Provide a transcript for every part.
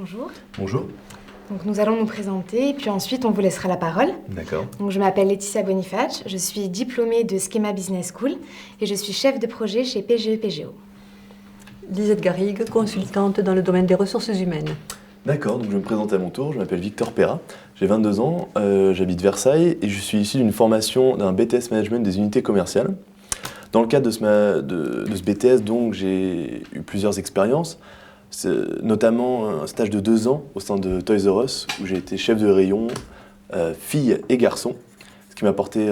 Bonjour. Bonjour. Donc nous allons nous présenter et puis ensuite on vous laissera la parole. D'accord. Donc je m'appelle Laetitia Boniface, je suis diplômée de Schema Business School et je suis chef de projet chez PGE PGO. Lisette Garrigue, consultante dans le domaine des ressources humaines. D'accord, donc je vais me présenter à mon tour, je m'appelle Victor Perra, j'ai 22 ans, j'habite Versailles et je suis issu d'une formation d'un BTS Management des unités commerciales. Dans le cadre de ce BTS, donc, j'ai eu plusieurs expériences, notamment un stage de 2 ans au sein de Toys R Us où j'ai été chef de rayon, filles et garçons, ce qui m'a apporté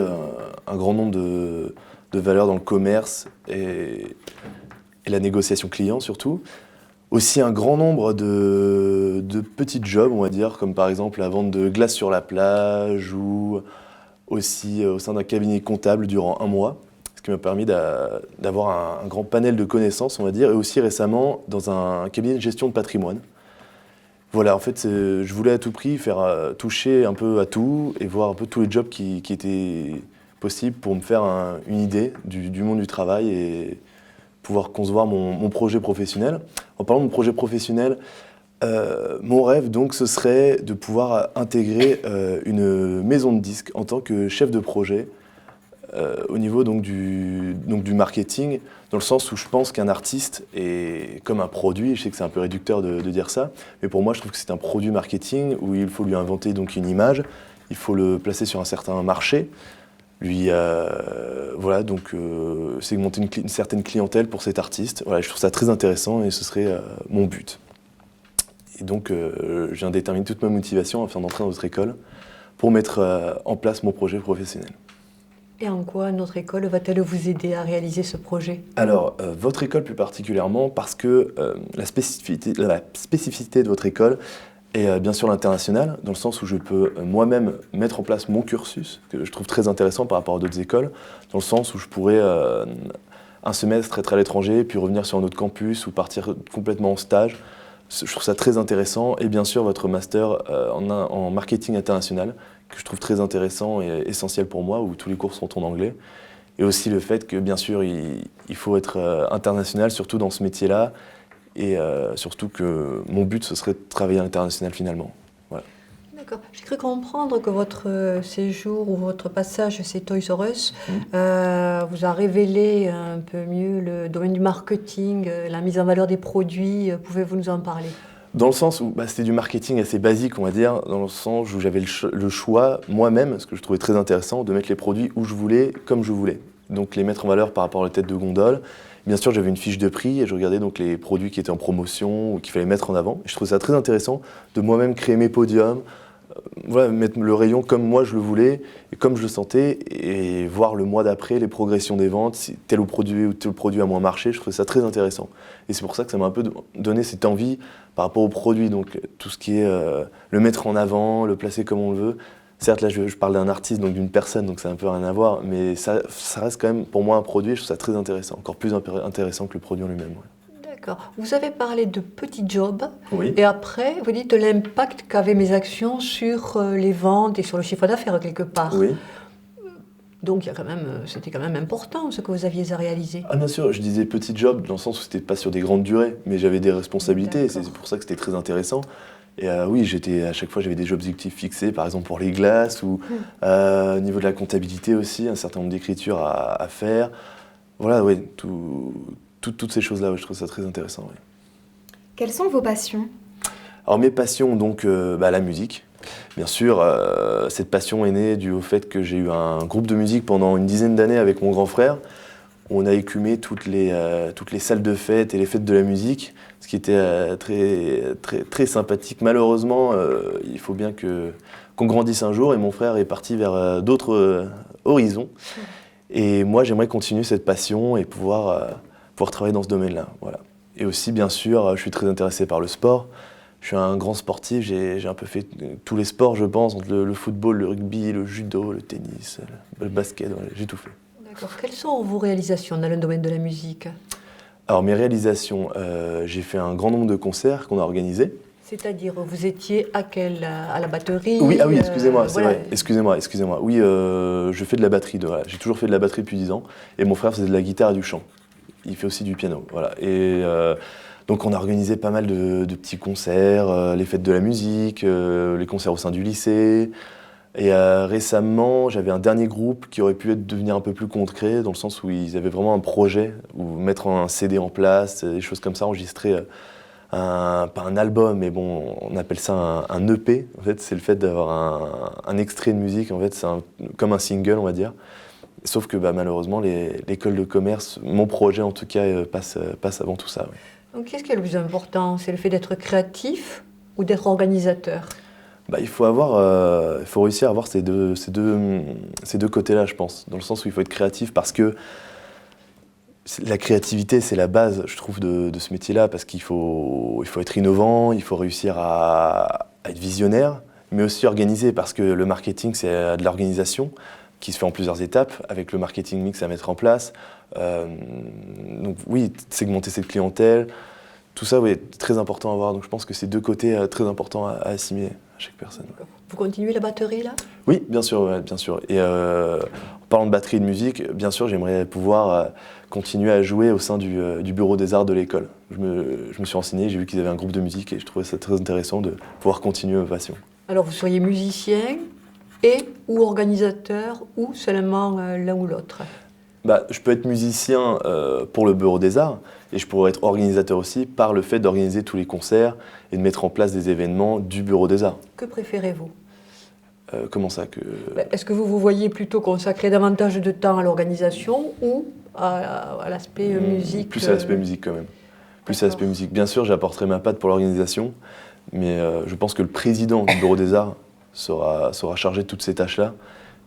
un grand nombre de valeurs dans le commerce et la négociation client surtout. Aussi un grand nombre de petits jobs, on va dire, comme par exemple la vente de glace sur la plage ou aussi au sein d'un cabinet comptable durant 1 mois, ce qui m'a permis d'avoir un grand panel de connaissances, on va dire, et aussi récemment dans un cabinet de gestion de patrimoine. Voilà, en fait, je voulais à tout prix faire toucher un peu à tout et voir un peu tous les jobs qui étaient possibles pour me faire une idée du monde du travail et pouvoir concevoir mon projet professionnel. En parlant de mon projet professionnel, mon rêve donc ce serait de pouvoir intégrer une maison de disques en tant que chef de projet au niveau donc du marketing, dans le sens où je pense qu'un artiste est comme un produit. Je sais que c'est un peu réducteur de dire ça, mais pour moi je trouve que c'est un produit marketing où il faut lui inventer donc une image, il faut le placer sur un certain marché, voilà, donc segmenter une certaine clientèle pour cet artiste. Voilà, je trouve ça très intéressant et ce serait mon but. Et donc je viens déterminer toute ma motivation afin d'entrer dans votre école pour mettre en place mon projet professionnel. Et en quoi notre école va-t-elle vous aider à réaliser ce projet ? Alors, votre école plus particulièrement, parce que la spécificité de votre école est bien sûr l'international, dans le sens où je peux moi-même mettre en place mon cursus, que je trouve très intéressant par rapport à d'autres écoles, dans le sens où je pourrais un semestre être à l'étranger, puis revenir sur un autre campus ou partir complètement en stage. Je trouve ça très intéressant. Et bien sûr, votre master en marketing international, que je trouve très intéressant et essentiel pour moi, où tous les cours sont en anglais. Et aussi le fait que, bien sûr, il faut être international, surtout dans ce métier-là, et surtout que mon but, ce serait de travailler à l'international finalement. Voilà. D'accord. J'ai cru comprendre que votre séjour ou votre passage chez Toys R Us vous a révélé un peu mieux le domaine du marketing, la mise en valeur des produits. Pouvez-vous nous en parler ? Dans le sens où c'était du marketing assez basique, on va dire, dans le sens où j'avais le choix moi-même, ce que je trouvais très intéressant, de mettre les produits où je voulais, comme je voulais. Donc les mettre en valeur par rapport à la tête de gondole. Bien sûr, j'avais une fiche de prix et je regardais donc les produits qui étaient en promotion ou qu'il fallait mettre en avant. Et je trouvais ça très intéressant de moi-même créer mes podiums, voilà, mettre le rayon comme moi je le voulais et comme je le sentais, et voir le mois d'après les progressions des ventes, si tel produit a moins marché. Je trouvais ça très intéressant. Et c'est pour ça que ça m'a un peu donné cette envie par rapport au produit, donc tout ce qui est le mettre en avant, le placer comme on le veut. Certes, là, je parle d'un artiste, donc d'une personne, donc ça n'a un peu rien à voir, mais ça reste quand même, pour moi, un produit. Je trouve ça très intéressant, encore plus intéressant que le produit en lui-même. Ouais. D'accord. Vous avez parlé de petits jobs, Oui. et après, vous dites l'impact qu'avaient mes actions sur les ventes et sur le chiffre d'affaires, quelque part. Oui. Donc, c'était quand même important, ce que vous aviez à réaliser. Ah, bien sûr, je disais petit job, dans le sens où c'était pas sur des grandes durées, mais j'avais des responsabilités, et c'est pour ça que c'était très intéressant. Et oui, à chaque fois, j'avais des objectifs fixés, par exemple pour les glaces, ou au niveau de la comptabilité aussi, un certain nombre d'écritures à faire. Voilà, oui, toutes ces choses-là, je trouve ça très intéressant. Oui. Quelles sont vos passions ? Alors mes passions, donc la musique. Bien sûr, cette passion est née au fait que j'ai eu un groupe de musique pendant une dizaine d'années avec mon grand frère. On a écumé toutes les salles de fête et les fêtes de la musique, ce qui était très sympathique. Malheureusement, il faut bien qu'on grandisse un jour et mon frère est parti vers d'autres horizons. Et moi, j'aimerais continuer cette passion et pouvoir travailler dans ce domaine-là. Voilà. Et aussi, bien sûr, je suis très intéressé par le sport. Je suis un grand sportif, j'ai un peu fait tous les sports, je pense, entre le football, le rugby, le judo, le tennis, le basket, ouais, j'ai tout fait. D'accord. Quelles sont vos réalisations dans le domaine de la musique ? Alors mes réalisations, j'ai fait un grand nombre de concerts qu'on a organisés. C'est-à-dire, vous étiez à la batterie ? Oui, excusez-moi, c'est voilà. vrai, excusez-moi. Oui, je fais de la batterie, voilà. J'ai toujours fait de la batterie depuis 10 ans, et mon frère faisait de la guitare et du chant. Il fait aussi du piano, voilà. Et Donc on a organisé pas mal de petits concerts, les fêtes de la musique, les concerts au sein du lycée. Et récemment, j'avais un dernier groupe qui aurait pu devenir un peu plus concret, dans le sens où ils avaient vraiment un projet, ou mettre un CD en place, des choses comme ça, enregistrer pas un album, mais bon, on appelle ça un EP. En fait, c'est le fait d'avoir un extrait de musique, en fait, c'est comme un single, on va dire. Sauf que malheureusement, l'école de commerce, mon projet en tout cas, passe avant tout ça. Oui. Donc, qu'est-ce qui est le plus important? C'est le fait d'être créatif ou d'être organisateur? Il faut réussir à avoir ces deux côtés-là, je pense. Dans le sens où il faut être créatif parce que la créativité, c'est la base, je trouve, de ce métier-là, parce qu'il faut être innovant, il faut réussir à être visionnaire, mais aussi organisé, parce que le marketing, c'est de l'organisation qui se fait en plusieurs étapes, avec le marketing mix à mettre en place. Donc oui, segmenter cette clientèle, tout ça, oui, très important à voir. Donc je pense que c'est deux côtés très importants à assimiler à chaque personne. Vous continuez la batterie là? Oui, bien sûr, ouais, bien sûr. Et en parlant de batterie et de musique, bien sûr, j'aimerais pouvoir continuer à jouer au sein du bureau des arts de l'école. Je me suis renseigné, j'ai vu qu'ils avaient un groupe de musique et je trouvais ça très intéressant de pouvoir continuer ma passion. Alors vous seriez musicien et ou organisateur ou seulement l'un ou l'autre? Je peux être musicien pour le bureau des arts et je pourrais être organisateur aussi par le fait d'organiser tous les concerts et de mettre en place des événements du bureau des arts. Que préférez-vous? Comment ça que... Est-ce que vous voyez plutôt consacrer davantage de temps à l'organisation ou à l'aspect musique? Plus à l'aspect musique quand même. Plus à l'aspect musique. Bien sûr, j'apporterai ma patte pour l'organisation, mais je pense que le président du bureau des arts sera chargé de toutes ces tâches-là.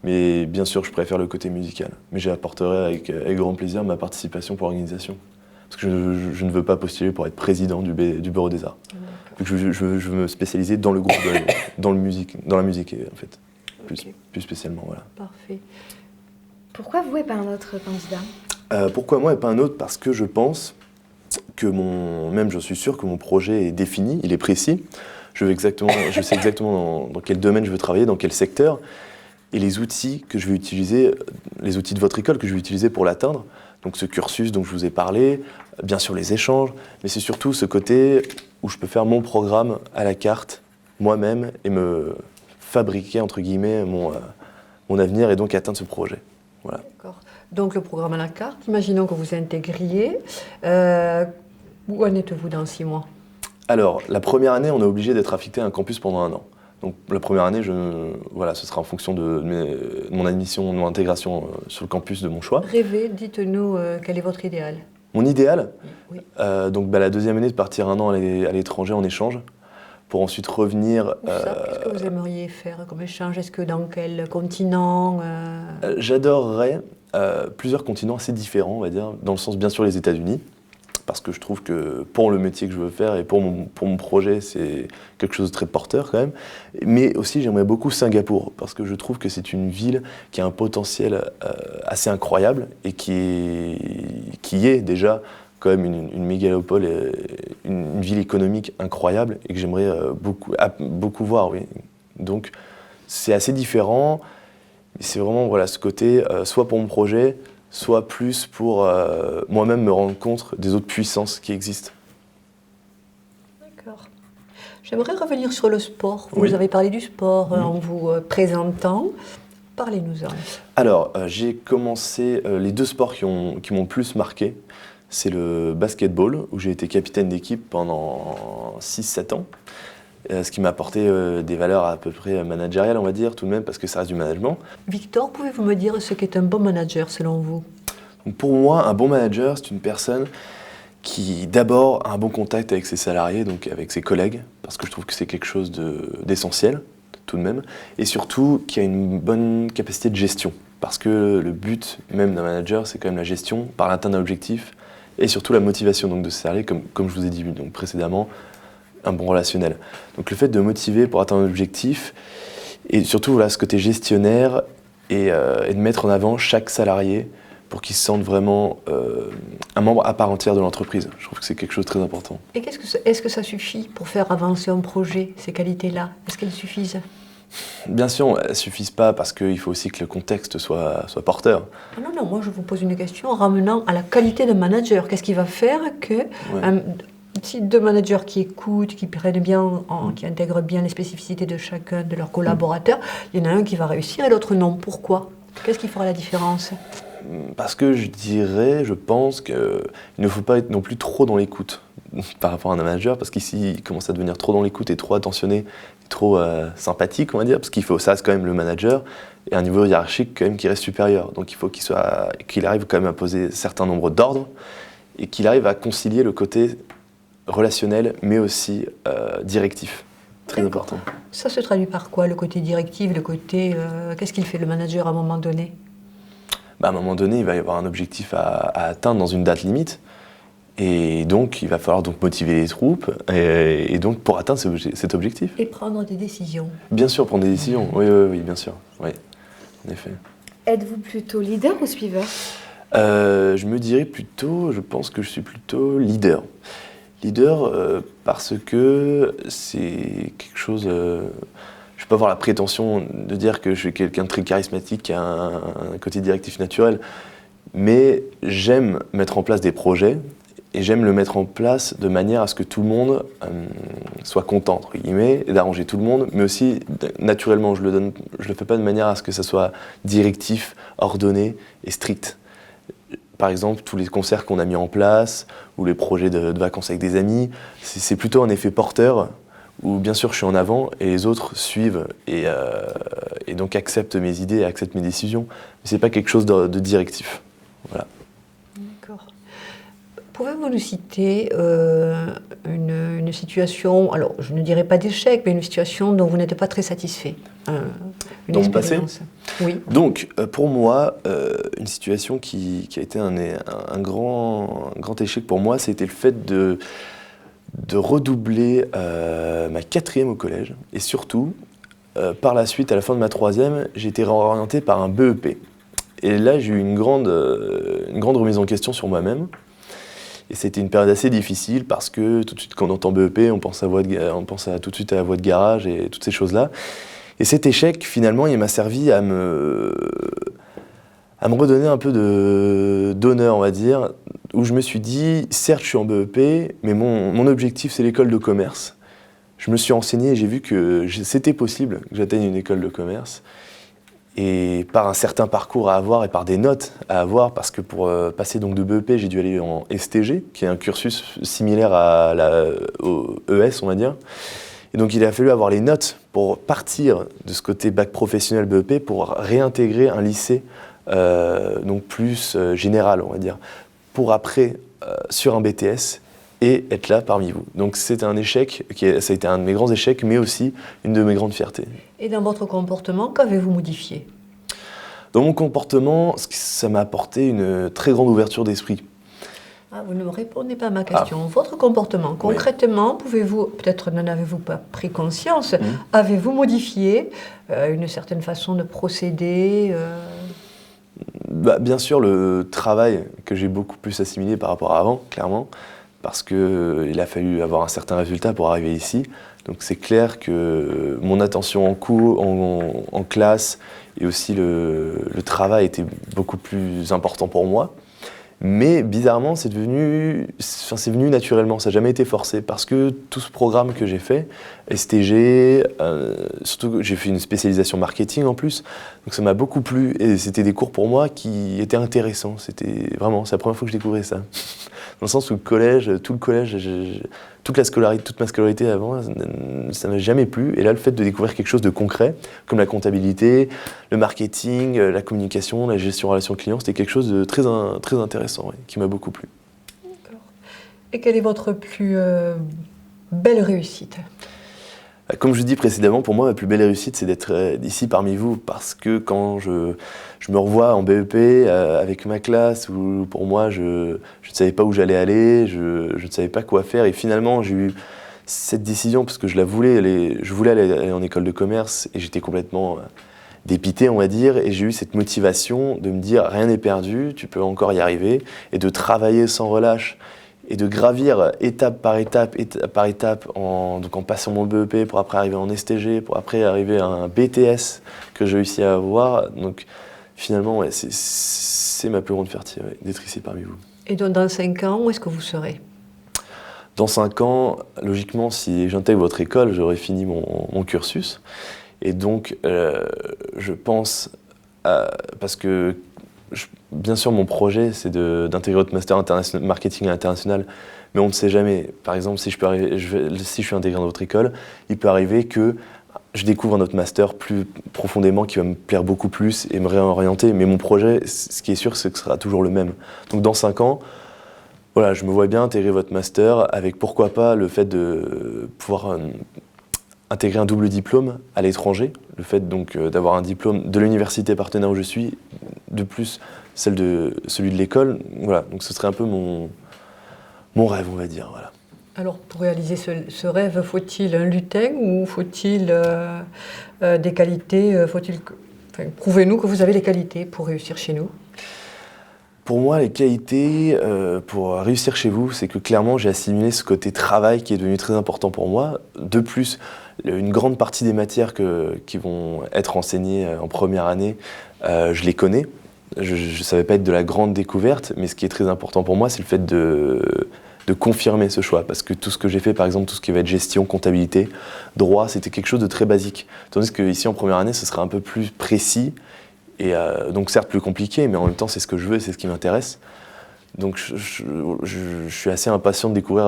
Mais bien sûr, je préfère le côté musical. Mais j'apporterai avec grand plaisir ma participation pour l'organisation. Parce que je ne veux pas postuler pour être président du bureau des arts. Donc je veux me spécialiser dans le groupe, dans la musique en fait. Plus spécialement, voilà. Parfait. Pourquoi vous et pas un autre candidat? Pourquoi moi et pas un autre? Parce que je pense que je suis sûr que mon projet est défini, il est précis. Je sais exactement dans quel domaine je veux travailler, dans quel secteur. Et les outils que je vais utiliser, les outils de votre école que je vais utiliser pour l'atteindre, donc ce cursus dont je vous ai parlé, bien sûr les échanges, mais c'est surtout ce côté où je peux faire mon programme à la carte, moi-même, et me fabriquer, entre guillemets, mon avenir et donc atteindre ce projet. Voilà. D'accord. Donc le programme à la carte, imaginons que vous intégriez. Où en êtes-vous dans 6 mois? Alors, la première année, on est obligé d'être affecté à un campus pendant 1 an. Donc la première année, ce sera en fonction de mon admission, de mon intégration sur le campus de mon choix. Rêvez, dites-nous quel est votre idéal? Mon idéal, oui. La deuxième année, de partir 1 an à l'étranger en échange, pour ensuite revenir... Qu'est-ce que vous aimeriez faire comme échange? Est-ce que dans quel continent? J'adorerais plusieurs continents assez différents, on va dire, dans le sens bien sûr les États-Unis, parce que je trouve que pour le métier que je veux faire et pour mon projet, c'est quelque chose de très porteur quand même. Mais aussi, j'aimerais beaucoup Singapour, parce que je trouve que c'est une ville qui a un potentiel assez incroyable et qui est déjà quand même une mégalopole, une ville économique incroyable et que j'aimerais beaucoup voir, oui. Donc, c'est assez différent. C'est vraiment ce côté, soit pour mon projet, soit plus pour moi-même me rendre compte des autres puissances qui existent. D'accord. J'aimerais revenir sur le sport. Vous Oui. nous avez parlé du sport en vous présentant. Parlez-nous-en. Alors, j'ai commencé les 2 sports qui m'ont le plus marqué. C'est le basketball, où j'ai été capitaine d'équipe pendant 6-7 ans. Ce qui m'a apporté des valeurs à peu près managériales, on va dire, tout de même, parce que ça reste du management. Victor, pouvez-vous me dire ce qu'est un bon manager selon vous? Donc pour moi, un bon manager, c'est une personne qui d'abord a un bon contact avec ses salariés, donc avec ses collègues, parce que je trouve que c'est quelque chose d'essentiel, tout de même, et surtout qui a une bonne capacité de gestion, parce que le but même d'un manager, c'est quand même la gestion par l'atteinte d'un objectif, et surtout la motivation donc, de ses salariés, comme je vous ai dit donc, précédemment, un bon relationnel. Donc le fait de motiver pour atteindre un objectif, et surtout ce côté gestionnaire, et de mettre en avant chaque salarié pour qu'il se sente vraiment un membre à part entière de l'entreprise. Je trouve que c'est quelque chose de très important. Et est-ce que ça suffit pour faire avancer un projet, ces qualités-là? Est-ce qu'elles suffisent? Bien sûr, elles ne suffisent pas parce qu'il faut aussi que le contexte soit porteur. Non, moi je vous pose une question en ramenant à la qualité de manager. Qu'est-ce qui va faire que si deux managers qui écoutent, qui prennent bien, qui intègrent bien les spécificités de chacun de leurs collaborateurs, il y en a un qui va réussir et l'autre non. Pourquoi? Qu'est-ce qui fera la différence? Parce que je pense qu'il ne faut pas être non plus trop dans l'écoute par rapport à un manager, parce qu'ici, il commence à devenir trop dans l'écoute et trop attentionné, trop sympathique, on va dire, parce qu'il faut, ça reste quand même le manager, et un niveau hiérarchique quand même qui reste supérieur. Donc il faut qu'il arrive quand même à poser un certain nombre d'ordres, et qu'il arrive à concilier le côté relationnel, mais aussi directif. Très important. Ça se traduit par quoi, le côté directif, le côté... qu'est-ce qu'il fait le manager à un moment donné? À un moment donné, il va y avoir un objectif à atteindre dans une date limite. Et donc, il va falloir donc motiver les troupes, et donc pour atteindre cet objectif. Et prendre des décisions. Bien sûr, prendre des décisions, oui, bien sûr, oui, en effet. Êtes-vous plutôt leader ou suiveur? Je me dirais plutôt, je pense que je suis plutôt leader. Leader parce que c'est quelque chose... je ne vais pas avoir la prétention de dire que je suis quelqu'un de très charismatique, qui a un côté directif naturel, mais j'aime mettre en place des projets, et j'aime le mettre en place de manière à ce que tout le monde soit content, entre guillemets, et d'arranger tout le monde, mais aussi naturellement, je le fais pas de manière à ce que ça soit directif, ordonné et strict. Par exemple, tous les concerts qu'on a mis en place, ou les projets de vacances avec des amis, c'est plutôt un effet porteur, où bien sûr je suis en avant, et les autres suivent, et donc acceptent mes idées, et acceptent mes décisions. Mais c'est pas quelque chose de directif. Voilà. D'accord. Pouvez-vous nous citer une situation, alors je ne dirais pas d'échec, mais une situation dont vous n'êtes pas très satisfait? Dans ce passé? Oui. Donc, pour moi, une situation qui a été un grand échec pour moi, c'était le fait de redoubler ma 4e au collège. Et surtout, par la suite, à la fin de ma 3e, j'ai été réorienté par un BEP. Et là, j'ai eu une grande remise en question sur moi-même. Et c'était une période assez difficile parce que tout de suite, quand on entend BEP, on pense tout de suite à la voie de garage et toutes ces choses-là. Et cet échec, finalement, il m'a servi à me redonner un peu d'honneur, on va dire, où je me suis dit, certes, je suis en BEP, mais mon objectif, c'est l'école de commerce. Je me suis renseigné et j'ai vu que c'était possible que j'atteigne une école de commerce. Et par un certain parcours à avoir et par des notes à avoir, parce que pour passer donc de BEP, j'ai dû aller en STG, qui est un cursus similaire au ES, on va dire. Et donc il a fallu avoir les notes pour partir de ce côté bac professionnel BEP pour réintégrer un lycée donc plus général, on va dire, pour après sur un BTS et être là parmi vous. Donc c'est un échec, ça a été un de mes grands échecs, mais aussi une de mes grandes fiertés. Et dans votre comportement, qu'avez-vous modifié? Dans mon comportement, ça m'a apporté une très grande ouverture d'esprit. Ah, vous ne me répondez pas à ma question. Votre comportement, concrètement, pouvez-vous, peut-être n'en avez-vous pas pris conscience, avez-vous modifié une certaine façon de procéder Bien sûr, le travail que j'ai beaucoup plus assimilé par rapport à avant, clairement, parce qu'il a fallu avoir un certain résultat pour arriver ici. Donc c'est clair que mon attention en cours, en classe, et aussi le travail était beaucoup plus important pour moi. Mais bizarrement, c'est venu naturellement, ça n'a jamais été forcé, parce que tout ce programme que j'ai fait, STG, surtout que j'ai fait une spécialisation marketing en plus, donc ça m'a beaucoup plu, et c'était des cours pour moi qui étaient intéressants, c'est la première fois que je découvrais ça. Dans le sens où toute ma scolarité avant, ça ne m'a jamais plu, et là le fait de découvrir quelque chose de concret, comme la comptabilité, le marketing, la communication, la gestion relation client, c'était quelque chose de très intéressant, qui m'a beaucoup plu. D'accord. Et quelle est votre plus belle réussite? Comme je vous dis précédemment, pour moi, ma plus belle réussite, c'est d'être ici parmi vous, parce que quand je me revois en BEP avec ma classe, où pour moi, je ne savais pas où j'allais aller, je ne savais pas quoi faire, et finalement, j'ai eu cette décision, parce que je voulais aller en école de commerce, et j'étais complètement dépité, on va dire, et j'ai eu cette motivation de me dire, rien n'est perdu, tu peux encore y arriver, et de travailler sans relâche, et de gravir étape par étape, en passant mon BEP pour après arriver en STG, pour après arriver à un BTS que j'ai réussi à avoir. Donc finalement, c'est ma plus grande fierté, d'être ici parmi vous. Et donc dans 5 ans, où est-ce que vous serez? Dans 5 ans, logiquement, si j'intègre votre école, j'aurai fini mon cursus. Et donc, je pense, parce que bien sûr, mon projet, c'est d'intégrer votre master marketing international, mais on ne sait jamais. Par exemple, si je suis intégré dans votre école, il peut arriver que je découvre un autre master plus profondément qui va me plaire beaucoup plus et me réorienter. Mais mon projet, ce qui est sûr, c'est que ce sera toujours le même. Donc dans 5 ans, voilà, je me vois bien intégrer votre master avec pourquoi pas le fait de pouvoir intégrer un double diplôme à l'étranger. Le fait donc d'avoir un diplôme de l'université partenaire où je suis, de plus celui de l'école. Voilà, donc ce serait un peu mon rêve, on va dire. Voilà. Alors, pour réaliser ce rêve, faut-il un lutin ou faut-il des qualités prouvez-nous que vous avez les qualités pour réussir chez nous. Pour moi, les qualités pour réussir chez vous, c'est que clairement, j'ai assimilé ce côté travail qui est devenu très important pour moi. De plus, une grande partie des matières qui vont être enseignées en première année, je les connais. Je ne savais pas être de la grande découverte, mais ce qui est très important pour moi, c'est le fait de confirmer ce choix. Parce que tout ce que j'ai fait, par exemple, tout ce qui va être gestion, comptabilité, droit, c'était quelque chose de très basique. Tandis qu'ici, en première année, ce serait un peu plus précis. Et donc certes plus compliqué, mais en même temps c'est ce que je veux et c'est ce qui m'intéresse. Donc je suis assez impatient de découvrir...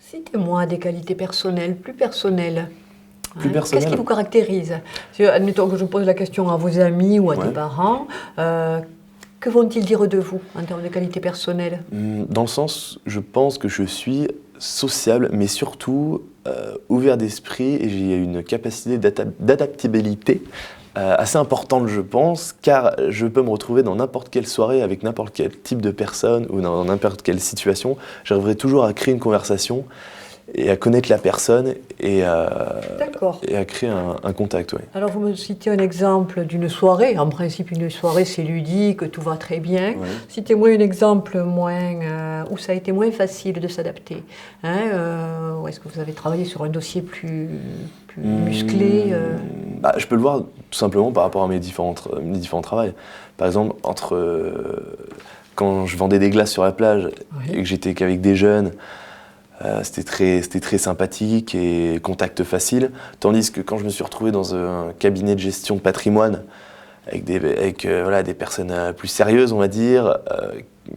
Citez-moi des qualités personnelles, plus personnelles. Plus personnelles. Qu'est-ce qui vous caractérise? Admettons que je pose la question à vos amis ou à des parents. Que vont-ils dire de vous en termes de qualités personnelles? Dans le sens, je pense que je suis sociable, mais surtout ouvert d'esprit et j'ai une capacité d'adaptabilité assez importante, je pense, car je peux me retrouver dans n'importe quelle soirée avec n'importe quel type de personne ou dans n'importe quelle situation. J'arriverai toujours à créer une conversation et à connaître la personne et à créer un contact. Ouais. Alors vous me citez un exemple d'une soirée. En principe, une soirée, c'est ludique, tout va très bien. Ouais. Citez-moi un exemple où ça a été moins facile de s'adapter. Ou est-ce que vous avez travaillé sur un dossier plus musclé Je peux le voir tout simplement par rapport à mes différents travails. Par exemple, quand je vendais des glaces sur la plage et que j'étais qu'avec des jeunes, c'était très sympathique et contact facile. Tandis que quand je me suis retrouvé dans un cabinet de gestion de patrimoine avec des personnes plus sérieuses, on va dire,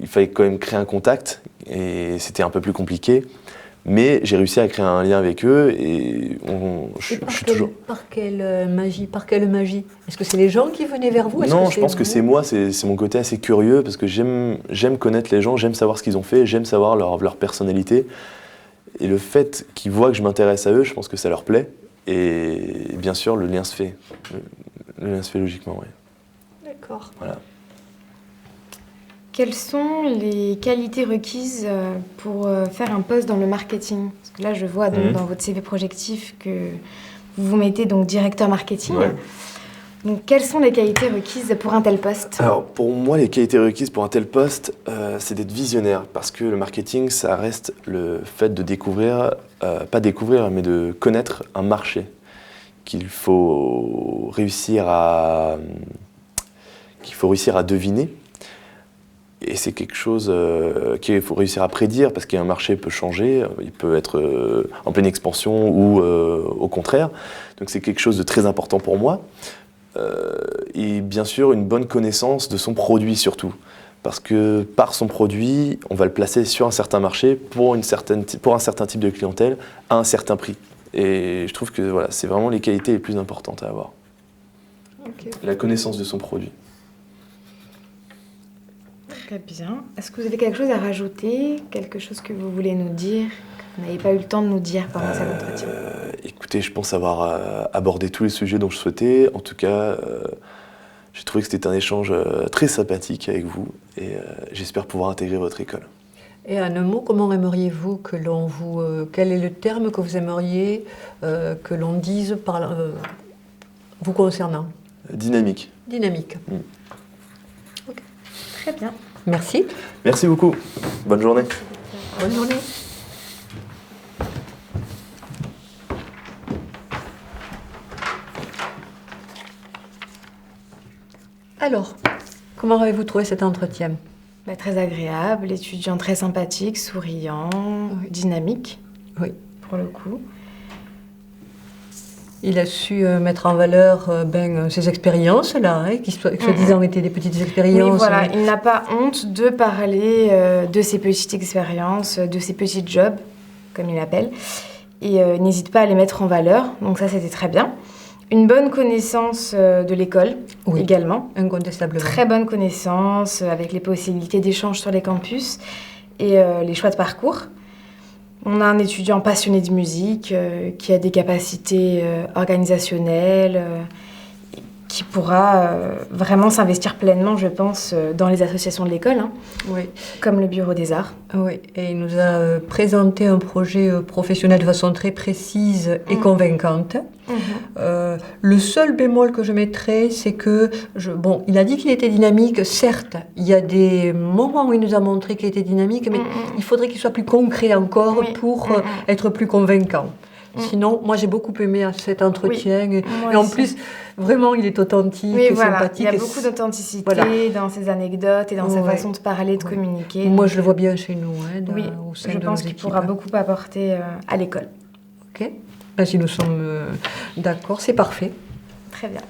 il fallait quand même créer un contact et c'était un peu plus compliqué. Mais j'ai réussi à créer un lien avec eux et je suis toujours... Par quelle magie? Est-ce que c'est les gens qui venaient vers vous? Non, je pense que c'est moi, c'est mon côté assez curieux parce que j'aime connaître les gens, j'aime savoir ce qu'ils ont fait, j'aime savoir leur personnalité. Et le fait qu'ils voient que je m'intéresse à eux, je pense que ça leur plaît. Et bien sûr, le lien se fait. Le lien se fait logiquement, oui. D'accord. Voilà. Quelles sont les qualités requises pour faire un poste dans le marketing? Parce que là, je vois donc, dans votre CV projectif que vous vous mettez donc directeur marketing. Ouais. Donc, quelles sont les qualités requises pour un tel poste? Alors, pour moi, les qualités requises pour un tel poste, c'est d'être visionnaire. Parce que le marketing, ça reste le fait de découvrir, pas découvrir, mais de connaître un marché qu'il faut réussir à deviner. Et c'est quelque chose qu'il faut réussir à prédire parce qu'un marché peut changer, il peut être en pleine expansion ou au contraire. Donc c'est quelque chose de très important pour moi. Et bien sûr, une bonne connaissance de son produit surtout. Parce que par son produit, on va le placer sur un certain marché pour un certain type de clientèle à un certain prix. Et je trouve que voilà, c'est vraiment les qualités les plus importantes à avoir. Okay. La connaissance de son produit. Très bien. Est-ce que vous avez quelque chose à rajouter? Quelque chose que vous voulez nous dire, que vous n'avez pas eu le temps de nous dire pendant cet entretien? Écoutez, je pense avoir abordé tous les sujets dont je souhaitais. En tout cas, j'ai trouvé que c'était un échange très sympathique avec vous et j'espère pouvoir intégrer votre école. Et en un mot, comment aimeriez-vous que l'on vous... quel est le terme que vous aimeriez que l'on dise vous concernant? Dynamique. Dynamique. Okay. Très bien. Merci. Merci beaucoup. Bonne journée. Bonne journée. Alors, comment avez-vous trouvé cet entretien? Très agréable, étudiant très sympathique, souriant, dynamique, pour le coup. Il a su mettre en valeur ses expériences-là, qui soi-disant étaient des petites expériences. Oui, voilà, il n'a pas honte de parler de ses petites expériences, de ses petits jobs, comme il appelle, et n'hésite pas à les mettre en valeur, donc ça c'était très bien. Une bonne connaissance de l'école également. Incontestablement. Très bonne connaissance avec les possibilités d'échange sur les campus et les choix de parcours. On a un étudiant passionné de musique qui a des capacités organisationnelles, qui pourra vraiment s'investir pleinement, je pense, dans les associations de l'école, comme le Bureau des Arts. Oui, et il nous a présenté un projet professionnel de façon très précise et convaincante. Le seul bémol que je mettrais, c'est que, il a dit qu'il était dynamique, certes, il y a des moments où il nous a montré qu'il était dynamique, mais il faudrait qu'il soit plus concret encore pour être plus convaincant. Sinon, moi j'ai beaucoup aimé cet entretien, et en plus, vraiment, il est authentique et sympathique. Il y a beaucoup d'authenticité dans ses anecdotes et dans sa façon de parler, de communiquer. Moi, je le vois bien chez nous, au sein je de pense nos qu'il équipes. pourra beaucoup apporter à l'école. Ok, si nous sommes d'accord, c'est parfait. Très bien.